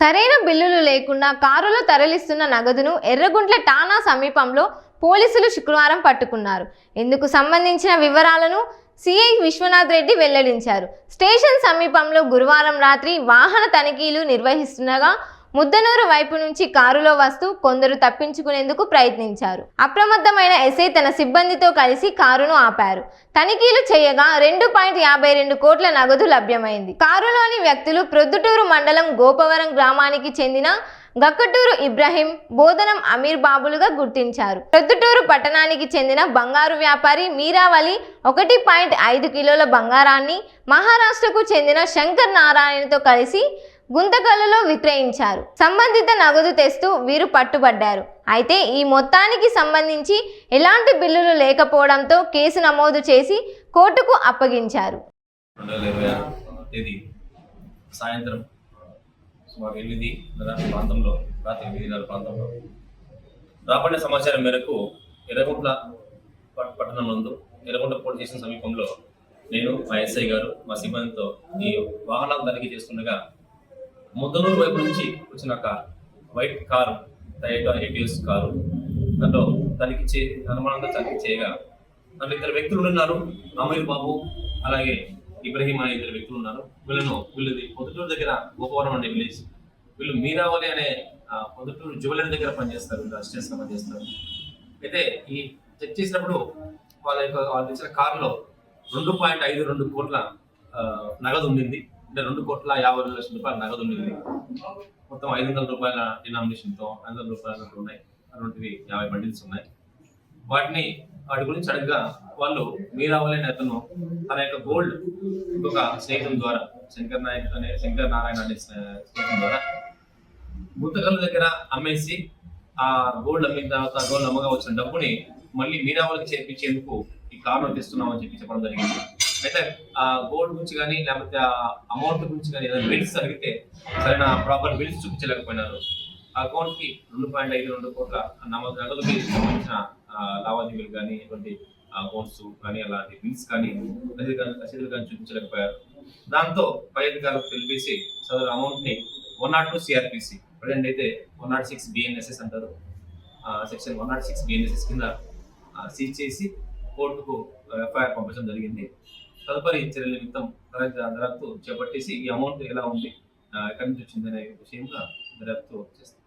సరైన బిల్లులు లేకుండా కారులో తరలిస్తున్న నగదును ఎర్రగుంట్ల ఠాణా సమీపంలో పోలీసులు శుక్రవారం పట్టుకున్నారు. ఇందుకు సంబంధించిన వివరాలను సిఐ విశ్వనాథ్ రెడ్డి వెల్లడించారు. స్టేషన్ సమీపంలో గురువారం రాత్రి వాహన తనిఖీలు నిర్వహిస్తుండగా ముద్దనూరు వైపు నుంచి కారులో వస్తూ కొందరు తప్పించుకునేందుకు ప్రయత్నించారు. అప్రమత్తమైన ఎస్ఐ తన సిబ్బందితో కలిసి కారును ఆపారు. తనిఖీలు చేయగా 2.52 కోట్ల నగదు లభ్యమైంది. కారులోని వ్యక్తులు ప్రొద్దుటూరు మండలం గోపవరం గ్రామానికి చెందిన గక్కటూరు ఇబ్రహీం, బోధనం అమీర్ బాబులుగా గుర్తించారు. ప్రొద్దుటూరు పట్టణానికి చెందిన బంగారు వ్యాపారి మీరావళి 1.5 కిలోల బంగారాన్ని మహారాష్ట్రకు చెందిన శంకర్ నారాయణతో కలిసి గుంతకల్లులో విక్రయించారు. సంబంధిత నగదు తెస్తూ వీరు పట్టుబడ్డారు. అయితే ఈ మొత్తానికి సంబంధించి ఎలాంటి బిల్లులు లేకపోవడంతో కేసు నమోదు చేసి కోర్టుకు అప్పగించారు. 2026 సాయంత్రం సుమారు 8:30 ప్రాంతంలో రాత్రి 8:30 ప్రాంతంలో రాబడిన సమాచారం మేరకు ఎర్రగుంట్ల పట్టణం నందు ఎర్రగుంట్ల పోలీస్ స్టేషన్ సమీపంలో నేను, మా ఎస్ఐ గారు, మా సిబ్బందితో ఈ వాహనాలు తనిఖీ చేస్తుండగా ముద్దనూరు వైపు నుంచి వచ్చిన white car, Toyota Etios car, దాంట్లో అనుమానంతో తనిఖీ చేయగా దాంట్లో 2 వ్యక్తులు ఉన్నారు. అమీర్ బాబు అలాగే ఇబ్రహీం అనే 2 వ్యక్తులు ఉన్నారు. వీళ్ళది పొద్దుటూరు దగ్గర గోపవరం అనే విలేజ్. వీళ్ళు మీరావళి అనే పొద్దుటూరు జ్యువెలరీ దగ్గర పనిచేస్తారు, అసిస్టెంట్స్ గా పనిచేస్తారు. అయితే ఈ చెక్ చేసినప్పుడు వాళ్ళు తెచ్చిన కారులో 2.52 కోట్ల నగదు ఉండింది. అంటే 2,50,00,000 రూపాయల నగదు ఉండింది. మొత్తం 500 రూపాయల డినామినేషన్తో 500 రూపాయల ఉన్నాయి. అటువంటివి 50 బండిల్స్ ఉన్నాయి. వాటి గురించి అడగగా వాళ్ళు మీరావళి అనే అతను తన యొక్క గోల్డ్ ఇంకొక స్నేహితుల ద్వారా శంకర్ నారాయణ అనే స్నేహితుల ద్వారా గుంతకల్లు దగ్గర అమ్మేసి ఆ గోల్డ్ అమ్మిన తర్వాత గోల్డ్ అమ్మగా వచ్చిన డబ్బుని మళ్ళీ మీరావళికి చేర్పించేందుకు ఈ కారును తెస్తున్నామని చెప్పడం జరిగింది. అయితే ఆ గోల్డ్ గురించి కానీ లేకపోతే ఆ అమౌంట్ గురించి కానీ ఏదైనా బిల్స్ అడిగితే సరైన ప్రాపర్ బిల్స్ చూపించలేకపోయినారు. ఆ అకౌంట్ కి 2.52 కోట్ల నగదుకి సంబంధించిన లావాదేవీలు కానీ ఎటువంటి అకౌంట్స్ కానీ అలాంటి బిల్స్ కానీ రసీదులు కానీ చూపించలేకపోయారు. దాంతో పై అధికారులకు తెలిపేసి సదరు అమౌంట్ ని 102 సిఆర్పిసి ప్రజెంట్ అయితే 106 బిఎన్ఎస్ఎస్ అంటారు, సెక్షన్ 106 బిఎన్ఎస్ఎస్ కింద సీజ్ చేసి కోర్టుకు ఎఫ్ఐఆర్ పంపించడం జరిగింది. తదుపరి చర్యల నిమిత్తం దర్యాప్తు చేపట్టేసి ఈ అమౌంట్ ఎలా ఉంది, ఎక్కడి నుంచి వచ్చిందనే విషయంగా దర్యాప్తు చేస్తారు.